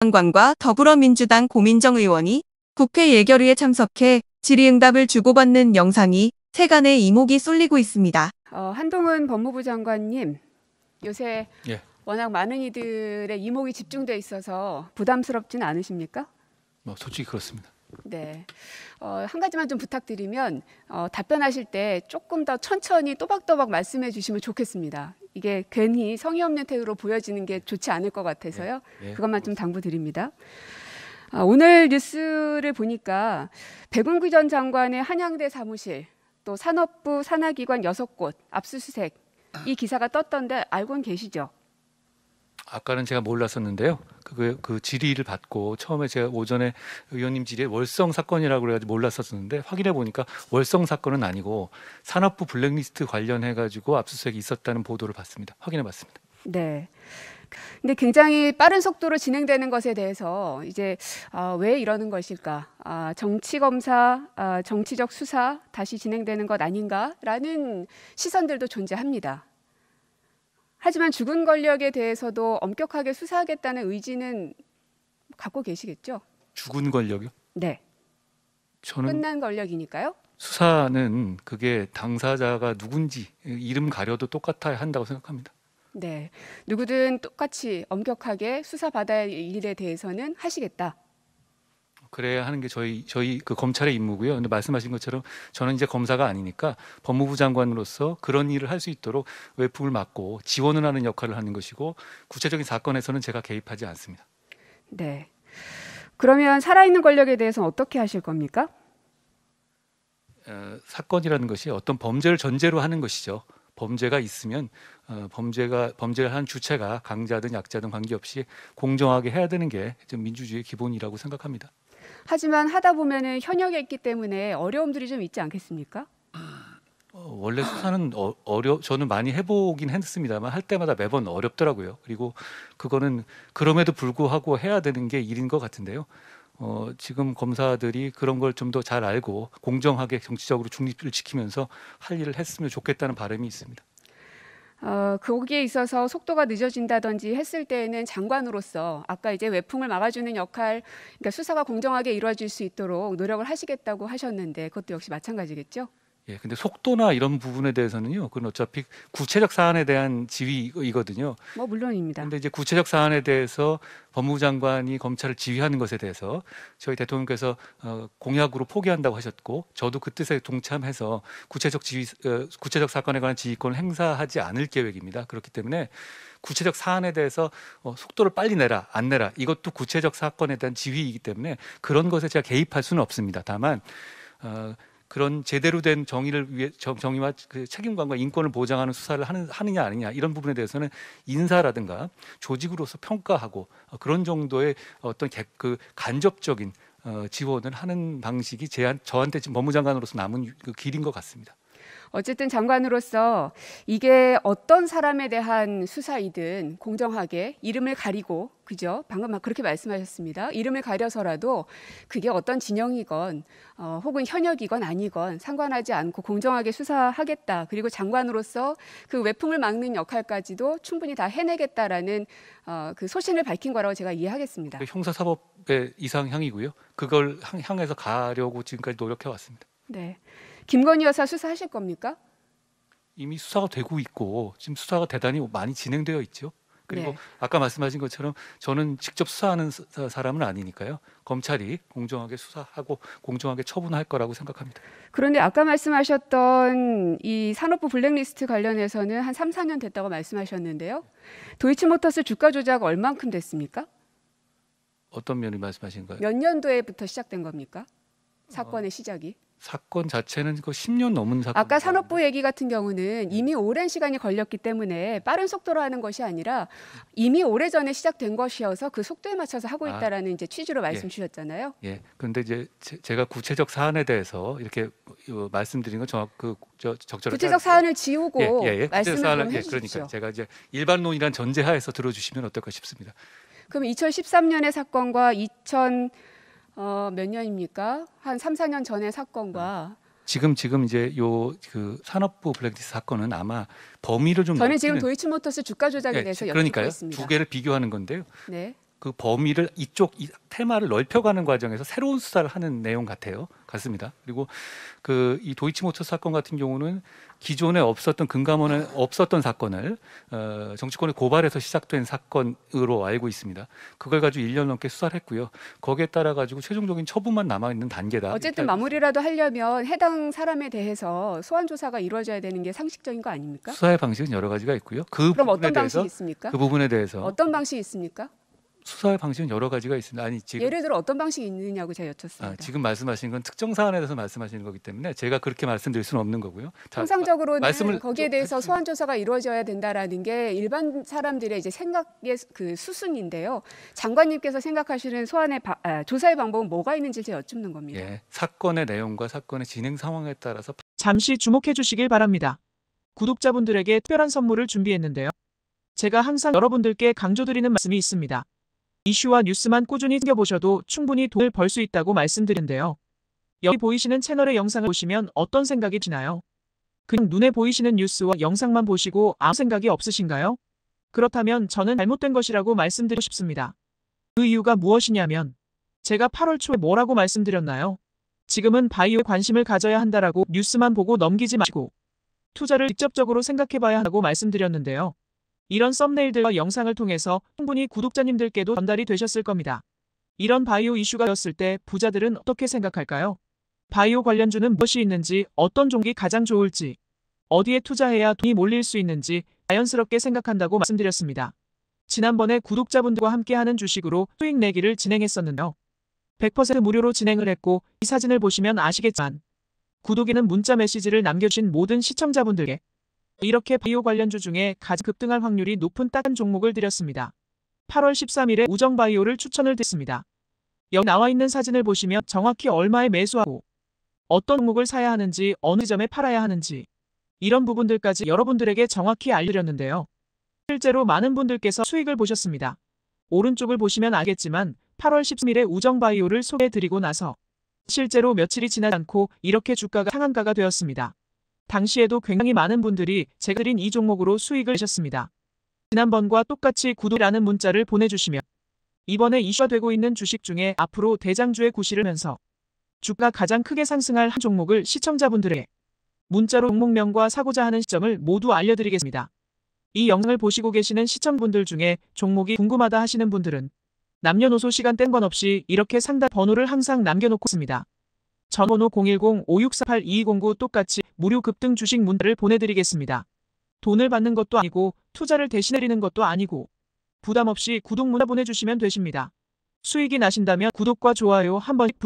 장관과 더불어민주당 고민정 의원이 국회 예결위에 참석해 질의응답을 주고받는 영상이 세간에 이목이 쏠리고 있습니다. 한동훈 법무부 장관님, 요새 예. 워낙 많은 이들의 이목이 집중돼 있어서 부담스럽진 않으십니까? 솔직히 그렇습니다. 네. 한 가지만 좀 부탁드리면 답변하실 때 조금 더 천천히 또박또박 말씀해 주시면 좋겠습니다. 이게 괜히 성의 없는 태도로 보여지는 게 좋지 않을 것 같아서요. 예. 그것만 좀 당부드립니다. 오늘 뉴스를 보니까 백운기 전 장관의 한양대 사무실, 또 산업부 산하기관 6곳 압수수색, 이 기사가 떴던데 알고는 계시죠? 아까는 제가 몰랐었는데요. 그 질의를 받고 처음에 제가 오전에 의원님 질의에 월성 사건이라고 그래가지고 몰랐었는데 확인해 보니까 월성 사건은 아니고 산업부 블랙리스트 관련해 가지고 압수수색이 있었다는 보도를 봤습니다. 확인해 봤습니다. 네. 근데 굉장히 빠른 속도로 진행되는 것에 대해서 이제 왜 이러는 것일까? 정치 검사, 정치적 수사 다시 진행되는 것 아닌가라는 시선들도 존재합니다. 하지만 죽은 권력에 대해서도 엄격하게 수사하겠다는 의지는 갖고 계시겠죠? 죽은 권력이요? 네. 저는 끝난 권력이니까요. 수사는 그게 당사자가 누군지 이름 가려도 똑같아야 한다고 생각합니다. 네. 누구든 똑같이 엄격하게 수사받아야 할 일에 대해서는 하시겠다. 그래야 하는 게 저희 그 검찰의 임무고요. 근데 말씀하신 것처럼 저는 이제 검사가 아니니까 법무부 장관으로서 그런 일을 할 수 있도록 외풍을 막고 지원을 하는 역할을 하는 것이고 구체적인 사건에서는 제가 개입하지 않습니다. 네. 그러면 살아있는 권력에 대해서는 어떻게 하실 겁니까? 사건이라는 것이 어떤 범죄를 전제로 하는 것이죠. 범죄가 있으면 범죄를 한 주체가 강자든 약자든 관계없이 공정하게 해야 되는 게 좀 민주주의의 기본이라고 생각합니다. 하지만 하다 보면은 현역에 있기 때문에 어려움들이 좀 있지 않겠습니까? 원래 수사는 저는 많이 해보긴 했습니다만 할 때마다 매번 어렵더라고요. 그리고 그거는 그럼에도 불구하고 해야 되는 게 일인 것 같은데요. 지금 검사들이 그런 걸 좀 더 잘 알고 공정하게 정치적으로 중립을 지키면서 할 일을 했으면 좋겠다는 바람이 있습니다. 거기에 있어서 속도가 늦어진다든지 했을 때에는 장관으로서 아까 이제 외풍을 막아주는 역할, 그러니까 수사가 공정하게 이루어질 수 있도록 노력을 하시겠다고 하셨는데 그것도 역시 마찬가지겠죠? 예, 근데 속도나 이런 부분에 대해서는요, 그건 어차피 구체적 사안에 대한 지휘이거든요. 물론입니다. 근데 이제 구체적 사안에 대해서 법무부 장관이 검찰을 지휘하는 것에 대해서 저희 대통령께서 공약으로 포기한다고 하셨고, 저도 그 뜻에 동참해서 구체적 사건에 관한 지휘권을 행사하지 않을 계획입니다. 그렇기 때문에 구체적 사안에 대해서 속도를 빨리 내라, 안 내라, 이것도 구체적 사건에 대한 지휘이기 때문에 그런 것에 제가 개입할 수는 없습니다. 다만 그런 제대로 된 정의를 위해 정의와 그 책임감과 인권을 보장하는 수사를 하느냐 아니냐 이런 부분에 대해서는 인사라든가 조직으로서 평가하고 그런 정도의 어떤 그 간접적인 지원을 하는 방식이 저한테 지금 법무장관으로서 남은 그 길인 것 같습니다. 어쨌든 장관으로서 이게 어떤 사람에 대한 수사이든 공정하게 이름을 가리고, 그죠? 방금 막 그렇게 말씀하셨습니다. 이름을 가려서라도 그게 어떤 진영이건 혹은 현역이건 아니건 상관하지 않고 공정하게 수사하겠다. 그리고 장관으로서 그 외풍을 막는 역할까지도 충분히 다 해내겠다라는 그 소신을 밝힌 거라고 제가 이해하겠습니다. 형사사법의 이상향이고요. 그걸 향해서 가려고 지금까지 노력해 왔습니다. 네. 김건희 여사 수사하실 겁니까? 이미 수사가 되고 있고 지금 수사가 대단히 많이 진행되어 있죠. 그리고 네. 아까 말씀하신 것처럼 저는 직접 수사하는 사람은 아니니까요. 검찰이 공정하게 수사하고 공정하게 처분할 거라고 생각합니다. 그런데 아까 말씀하셨던 이 산업부 블랙리스트 관련해서는 한 3, 4년 됐다고 말씀하셨는데요. 도이치모터스 주가 조작 얼만큼 됐습니까? 어떤 면을 말씀하신 거예요? 몇 년도에부터 시작된 겁니까? 사건의 시작이? 사건 자체는 그 10년 넘은 사건. 아까 산업부 얘기 같은 경우는 이미 오랜 시간이 걸렸기 때문에 빠른 속도로 하는 것이 아니라 이미 오래전에 시작된 것이어서 그 속도에 맞춰서 하고 있다라는 이제 취지로 말씀 주셨잖아요. 예. 그런데 이제 제가 구체적 사안에 대해서 이렇게 말씀드린 건 적절하지 구체적 사안을 지우고 구체적 말씀을 사안을 좀 해주십시오. 그러니까 제가 이제 일반론이란 전제하에서 들어주시면 어떨까 싶습니다. 그럼 2013년의 사건과 몇 년입니까? 한 3, 4년 전의 사건과 지금 이제 그 산업부 블랙리스트 사건은 아마 범위를 좀 저는 지금 넓히는- 도이치모터스 주가 조작에 대해서 여쭙고 그러니까요. 있습니다. 두 개를 비교하는 건데요. 네. 그 범위를 이 테마를 넓혀가는 과정에서 새로운 수사를 하는 내용 같습니다. 그리고 그 이 도이치모터 사건 같은 경우는 기존에 없었던 금감원에 없었던 사건을 정치권의 고발에서 시작된 사건으로 알고 있습니다. 그걸 가지고 1년 넘게 수사를 했고요. 거기에 따라 가지고 최종적인 처분만 남아 있는 단계다. 어쨌든 마무리라도 하려면 해당 사람에 대해서 소환 조사가 이루어져야 되는 게 상식적인 거 아닙니까? 수사의 방식은 여러 가지가 있고요. 그 그럼 부분에 어떤 방식이 대해서 있습니까? 그 부분에 대해서 어떤 방식이 있습니까? 수사의 방식은 여러 가지가 있습니다. 아니 지금 예를 들어 어떤 방식이 있느냐고 제가 여쭙습니다. 지금 말씀하신 건 특정 사안에 대해서 말씀하시는 거기 때문에 제가 그렇게 말씀드릴 수는 없는 거고요. 자, 통상적으로는 말씀을 거기에 좀 대해서 해주세요. 소환 조사가 이루어져야 된다라는 게 일반 사람들의 이제 생각의 그 수순인데요. 장관님께서 생각하시는 조사의 방법은 뭐가 있는지 제가 여쭙는 겁니다. 예, 사건의 내용과 사건의 진행 상황에 따라서 잠시 주목해 주시길 바랍니다. 구독자분들에게 특별한 선물을 준비했는데요. 제가 항상 여러분들께 강조드리는 말씀이 있습니다. 이슈와 뉴스만 꾸준히 챙겨보셔도 충분히 돈을 벌 수 있다고 말씀드리는데요. 여기 보이시는 채널의 영상을 보시면 어떤 생각이 드나요? 그냥 눈에 보이시는 뉴스와 영상만 보시고 아무 생각이 없으신가요? 그렇다면 저는 잘못된 것이라고 말씀드리고 싶습니다. 그 이유가 무엇이냐면 제가 8월 초에 뭐라고 말씀드렸나요? 지금은 바이오에 관심을 가져야 한다라고 뉴스만 보고 넘기지 마시고 투자를 직접적으로 생각해봐야 한다고 말씀드렸는데요. 이런 썸네일들과 영상을 통해서 충분히 구독자님들께도 전달이 되셨을 겁니다. 이런 바이오 이슈가 되었을 때 부자들은 어떻게 생각할까요? 바이오 관련주는 무엇이 있는지, 어떤 종목이 가장 좋을지, 어디에 투자해야 돈이 몰릴 수 있는지 자연스럽게 생각한다고 말씀드렸습니다. 지난번에 구독자분들과 함께하는 주식으로 수익 내기를 진행했었는데요. 100% 무료로 진행을 했고 이 사진을 보시면 아시겠지만 구독에는 문자 메시지를 남겨주신 모든 시청자분들께 이렇게 바이오 관련주 중에 가장 급등할 확률이 높은 딱 한 종목을 드렸습니다. 8월 13일에 우정바이오를 추천을 드렸습니다. 여기 나와 있는 사진을 보시면 정확히 얼마에 매수하고 어떤 종목을 사야 하는지 어느 점에 팔아야 하는지 이런 부분들까지 여러분들에게 정확히 알려드렸는데요. 실제로 많은 분들께서 수익을 보셨습니다. 오른쪽을 보시면 알겠지만 8월 13일에 우정바이오를 소개해드리고 나서 실제로 며칠이 지나지 않고 이렇게 주가가 상한가가 되었습니다. 당시에도 굉장히 많은 분들이 제가 드린 이 종목으로 수익을 내셨습니다. 지난번과 똑같이 구독이라는 문자를 보내주시면 이번에 이슈가 되고 있는 주식 중에 앞으로 대장주의 구실을 하면서 주가 가장 크게 상승할 한 종목을 시청자분들에게 문자로 종목명과 사고자 하는 시점을 모두 알려드리겠습니다. 이 영상을 보시고 계시는 시청자분들 중에 종목이 궁금하다 하시는 분들은 남녀노소 시간 뗀 건 없이 이렇게 상담 번호를 항상 남겨놓고 있습니다. 전번호 010-5648-2209 똑같이 무료 급등 주식 문자를 보내드리겠습니다. 돈을 받는 것도 아니고 투자를 대신해드리는 것도 아니고 부담 없이 구독 문자 보내주시면 되십니다. 수익이 나신다면 구독과 좋아요 한 번씩